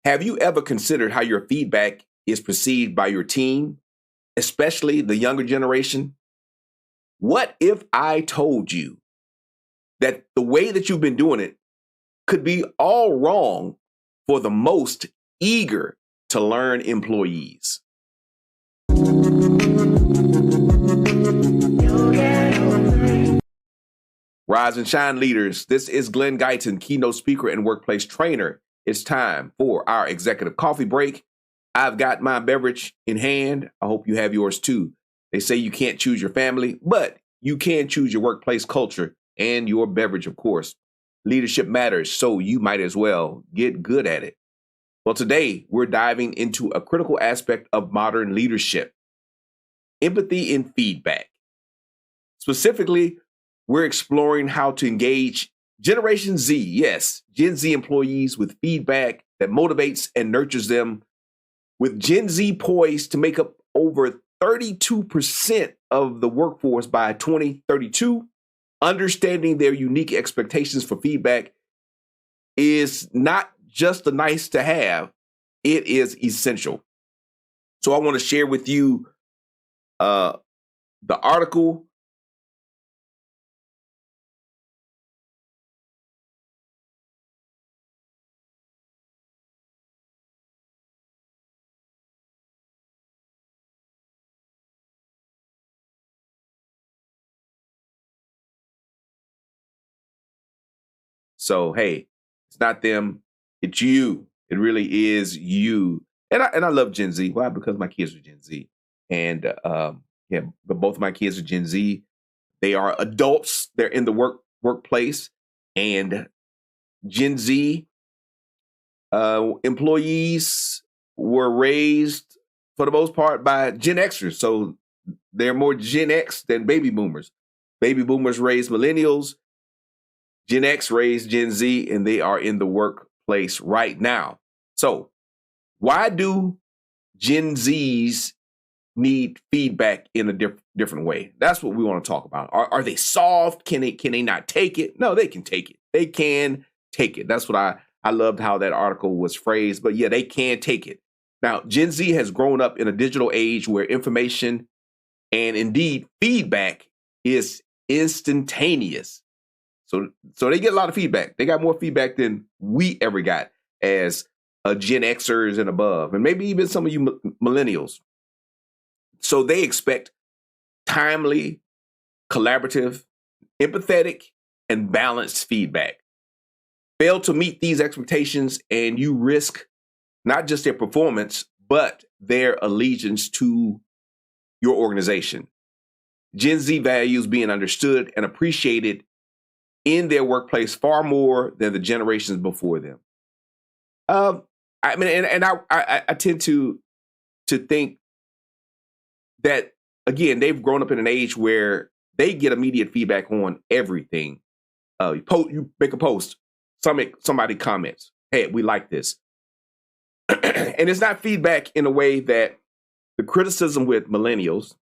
Have you ever considered how your feedback is perceived by your team, especially the younger generation? What if I told you that the way that you've been doing it could be all wrong for the most eager to learn employees? Rise and shine, leaders. This is Glenn Guyton, keynote speaker and workplace trainer. It's time for our executive coffee break. I've got my beverage in hand. I hope you have yours too. They say you can't choose your family, but you can choose your workplace culture and your beverage, of course. Leadership matters, so you might as well get good at it. Well, today we're diving into a critical aspect of modern leadership: empathy and feedback. Specifically, we're exploring how to engage Generation Z, yes, Gen Z employees with feedback that motivates and nurtures them, with Gen Z poised to make up over 32% of the workforce by 2032. Understanding their unique expectations for feedback is not just a nice to have, it is essential. So I want to share with you the article. So, hey, it's not them, it's you. It really is you. And I love Gen Z. Why? Because my kids are Gen Z. And yeah, but both of my kids are Gen Z. They are adults. They're in the workplace. And Gen Z employees were raised, for the most part, by Gen Xers. So they're more Gen X than baby boomers. Baby boomers raised millennials. Gen X raised Gen Z, and they are in the workplace right now. So why do Gen Zs need feedback in a different way? That's what we want to talk about. Are they soft? Can they not take it? No, they can take it. They can take it. That's what I loved how that article was phrased. But yeah, they can take it. Now, Gen Z has grown up in a digital age where information and indeed feedback is instantaneous. So they get a lot of feedback. They got more feedback than we ever got as Gen Xers and above, and maybe even some of you millennials. So they expect timely, collaborative, empathetic, and balanced feedback. Fail to meet these expectations, and you risk not just their performance, but their allegiance to your organization. Gen Z values being understood and appreciated in their workplace far more than the generations before them. I mean, and I tend to think that, again, they've grown up in an age where they get immediate feedback on everything. You make a post, somebody comments, "Hey, we like this," and it's not feedback in a way that the criticism with millennials,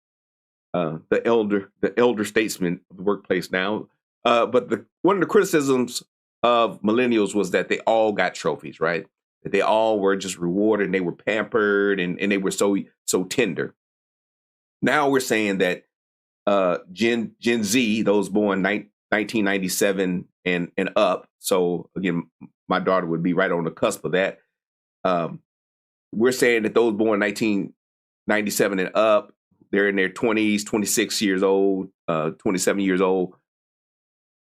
the elder statesmen of the workplace now. But one of the criticisms of millennials was that they all got trophies, right? That they all were just rewarded and they were pampered and they were so tender. Now we're saying that Gen Z, those born 1997 and up. So again, my daughter would be right on the cusp of that. We're saying that those born 1997 and up, they're in their 20s, 26 years old, 27 years old,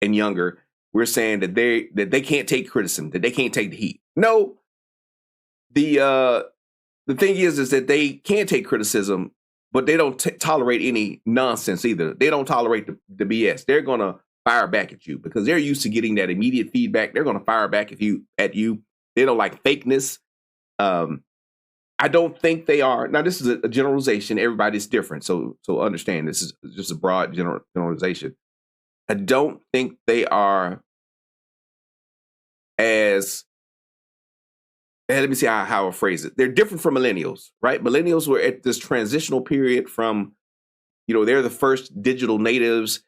and younger. We're saying that they can't take criticism, that they can't take the heat. No, the thing is that they can take criticism, but they don't tolerate any nonsense either. They don't tolerate the BS. They're gonna fire back at you because they're used to getting that immediate feedback. They're gonna fire back at you. They don't like fakeness. I don't think they are. Now, this is a generalization. Everybody's different, so understand this is just a broad generalization. I don't think they are as, let me see how I phrase it. They're different from millennials, right? Millennials were at this transitional period from, they're the first digital natives.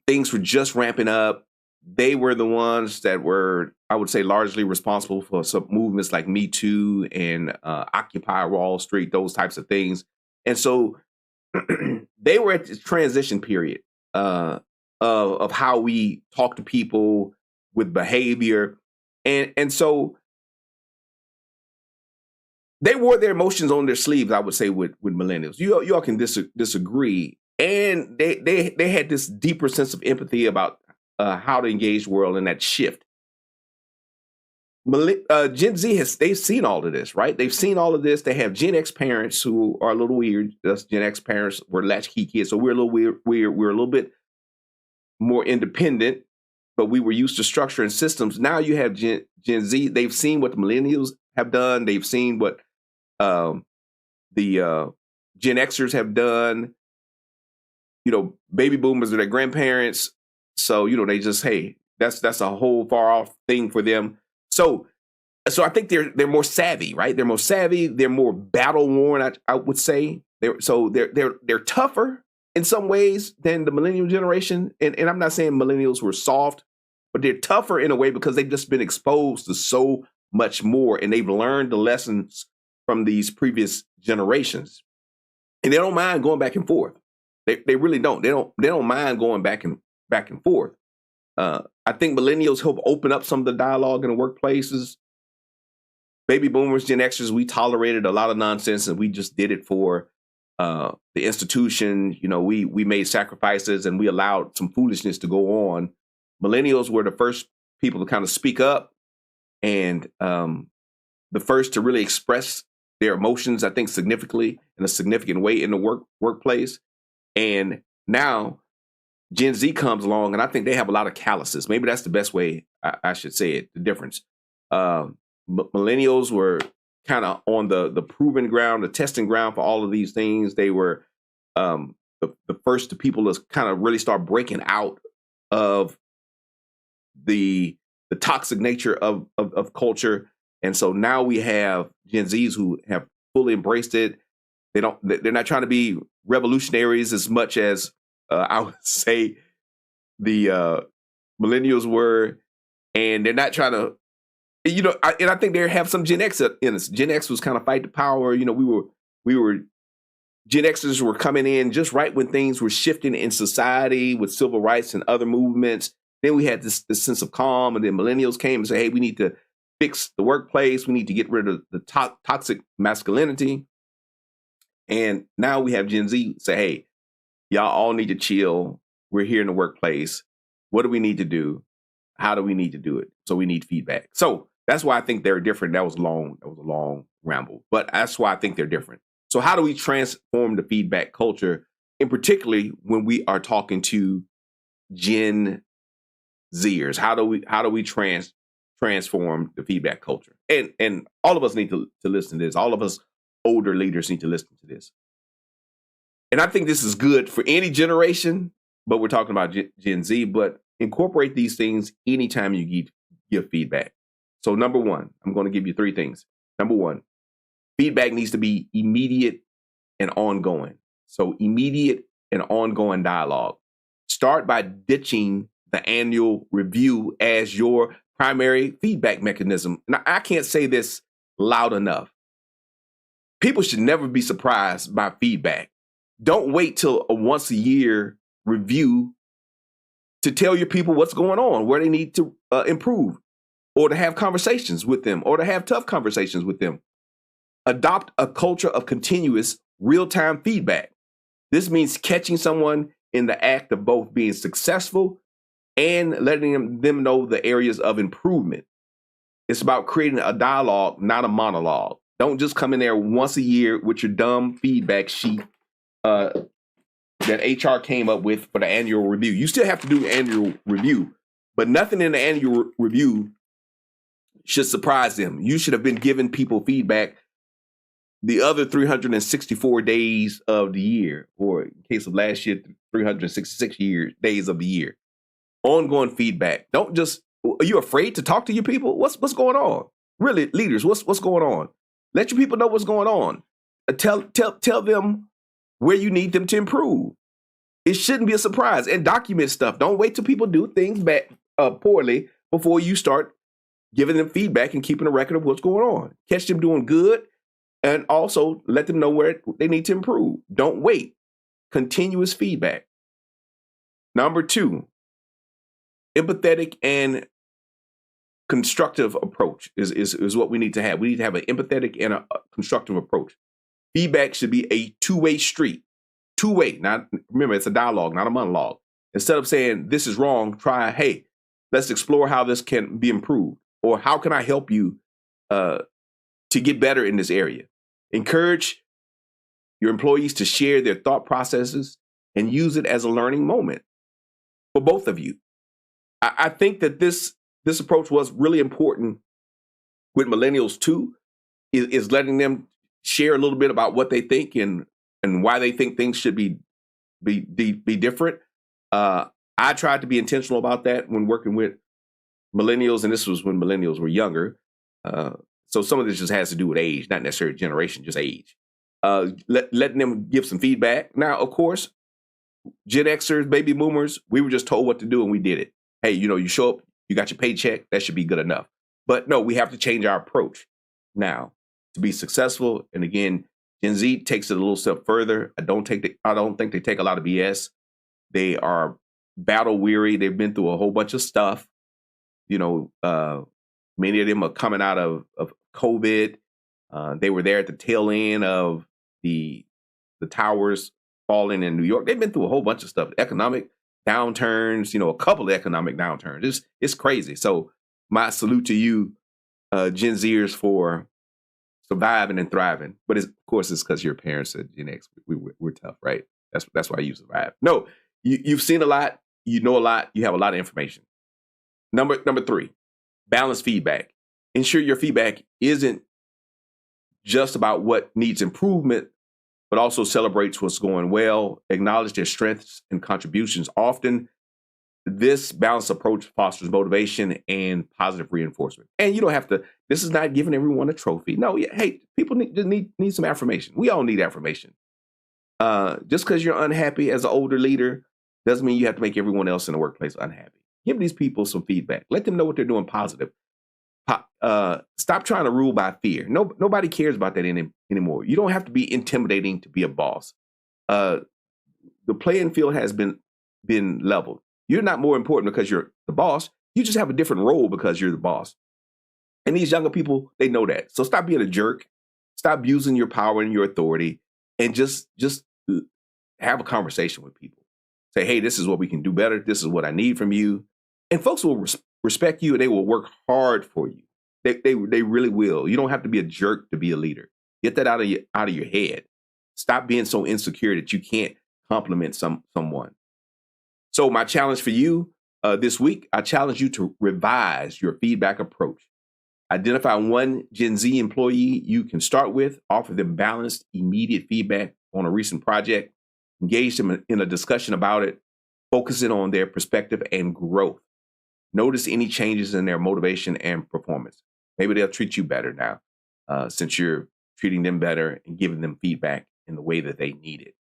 Things were just ramping up. they were the ones that were, I would say, largely responsible for some movements like Me Too and Occupy Wall Street, those types of things. And so they were at this transition period of how we talk to people with behavior. And so they wore their emotions on their sleeves, I would say, with millennials. You all can disagree. And they had this deeper sense of empathy about how to engage the world in that shift. Gen Z they've seen all of this, right? They've seen all of this. They have Gen X parents who are a little weird. Us Gen X parents were latchkey kids, so we're a little weird. We're a little bit more independent, but we were used to structure and systems. Now you have Gen Z. They've seen what the millennials have done. They've seen what the Gen Xers have done. Baby boomers are their grandparents. So, they just, hey, that's a whole far off thing for them. So I think they're more savvy, right? They're more savvy. They're more battle worn, I would say. They're tougher in some ways than the millennial generation. And I'm not saying millennials were soft, but they're tougher in a way because they've just been exposed to so much more, and they've learned the lessons from these previous generations. And they don't mind going back and forth. They really don't. They don't mind going back and forth. I think millennials help open up some of the dialogue in the workplaces. Baby boomers, Gen Xers, we tolerated a lot of nonsense, and we just did it for the institution. We made sacrifices, and we allowed some foolishness to go on. Millennials were the first people to kind of speak up, and the first to really express their emotions, I think, significantly in a significant way in the workplace. And now Gen Z comes along, and I think they have a lot of calluses. Maybe that's the best way I should say it, the difference. Millennials were kind of on the proven ground, the testing ground for all of these things. They were the first people to kind of really start breaking out of the toxic nature of culture. And so now we have Gen Zs who have fully embraced it. They're not trying to be revolutionaries as much as I would say the millennials were, and they're not trying to, and I think they have some Gen X in us. Gen X was kind of fight the power. We were Gen Xers were coming in just right when things were shifting in society with civil rights and other movements. Then we had this sense of calm, and then millennials came and said, hey, we need to fix the workplace. We need to get rid of the toxic masculinity. And now we have Gen Z say, hey, y'all all need to chill. We're here in the workplace. What do we need to do? How do we need to do it? So we need feedback. So that's why I think they're different. That was a long ramble, but that's why I think they're different. So how do we transform the feedback culture, and particularly when we are talking to Gen Zers? How do we transform the feedback culture? And all of us need to listen to this. All of us older leaders need to listen to this. And I think this is good for any generation, but we're talking about Gen Z, but incorporate these things anytime you give feedback. So number one, I'm going to give you three things. Number one, feedback needs to be immediate and ongoing. So immediate and ongoing dialogue. Start by ditching the annual review as your primary feedback mechanism. Now, I can't say this loud enough. People should never be surprised by feedback. Don't wait till a once a year review to tell your people what's going on, where they need to improve, or to have conversations with them, or to have tough conversations with them. Adopt a culture of continuous real-time feedback. This means catching someone in the act of both being successful and letting them know the areas of improvement. It's about creating a dialogue, not a monologue. Don't just come in there once a year with your dumb feedback sheet that HR came up with for the annual review. You still have to do annual review, but nothing in the annual review should surprise them. You should have been giving people feedback the other 364 days of the year, or in case of last year, 366 days of the year. Ongoing feedback. Don't just, are you afraid to talk to your people? What's going on? Really, leaders, what's going on? Let your people know what's going on. Tell them where you need them to improve. It shouldn't be a surprise. And document stuff. Don't wait till people do things bad, poorly before you start giving them feedback and keeping a record of what's going on. Catch them doing good and also let them know where they need to improve. Don't wait. Continuous feedback. Number 2, empathetic and constructive approach is what we need to have. We need to have an empathetic and a constructive approach. Feedback should be a two-way street. Two-way. Now, remember, it's a dialogue, not a monologue. Instead of saying, this is wrong, try, hey, let's explore how this can be improved. Or how can I help you to get better in this area? Encourage your employees to share their thought processes and use it as a learning moment for both of you. I think that this approach was really important with millennials too, is letting them share a little bit about what they think and why they think things should be different. I tried to be intentional about that when working with millennials, and this was when millennials were younger. So some of this just has to do with age, not necessarily generation, just age. Letting them give some feedback. Now, of course, Gen Xers, baby boomers, we were just told what to do and we did it. Hey, you show up, you got your paycheck, that should be good enough. But no, we have to change our approach now to be successful. And again, Gen Z takes it a little step further. I don't think they take a lot of BS. They are battle weary. They've been through a whole bunch of stuff. Many of them are coming out of COVID. They were there at the tail end of the towers falling in New York. They've been through a whole bunch of stuff, economic downturns, a couple of economic downturns. It's crazy. So my salute to you, Gen Zers, for surviving and thriving. But of course, it's because your parents are Gen X. We're tough, right? That's why you survive. No, you've seen a lot. You know a lot. You have a lot of information. Number 3, balanced feedback. Ensure your feedback isn't just about what needs improvement, but also celebrates what's going well, acknowledge their strengths and contributions. Often, this balanced approach fosters motivation and positive reinforcement. And you don't have to, this is not giving everyone a trophy. No, hey, people need some affirmation. We all need affirmation. Just because you're unhappy as an older leader doesn't mean you have to make everyone else in the workplace unhappy. Give these people some feedback. Let them know what they're doing positive. Stop trying to rule by fear. Nobody cares about that anymore. You don't have to be intimidating to be a boss. The playing field has been leveled. You're not more important because you're the boss. You just have a different role because you're the boss. And these younger people, they know that. So stop being a jerk. Stop using your power and your authority, and just have a conversation with people. Say, hey, this is what we can do better. This is what I need from you. And folks will respect you, and they will work hard for you. They really will. You don't have to be a jerk to be a leader. Get that out of your head. Stop being so insecure that you can't compliment someone. So my challenge for you this week, I challenge you to revise your feedback approach. Identify one Gen Z employee you can start with, offer them balanced, immediate feedback on a recent project, engage them in a discussion about it, focusing on their perspective and growth. Notice any changes in their motivation and performance. Maybe they'll treat you better now since you're treating them better and giving them feedback in the way that they need it.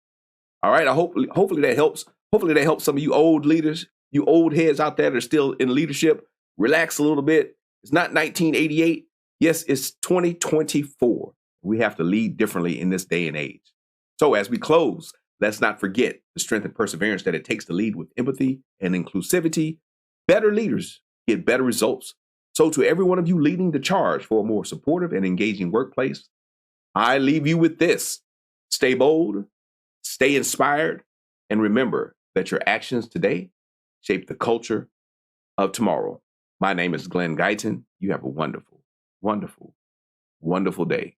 All right, hopefully that helps. Hopefully that helps some of you old leaders, you old heads out there that are still in leadership. Relax a little bit. It's not 1988. Yes, it's 2024. We have to lead differently in this day and age. So as we close, let's not forget the strength and perseverance that it takes to lead with empathy and inclusivity. Better leaders get better results. So to every one of you leading the charge for a more supportive and engaging workplace, I leave you with this. Stay bold, stay inspired, and remember that your actions today shape the culture of tomorrow. My name is Glenn Guyton. You have a wonderful, wonderful, wonderful day.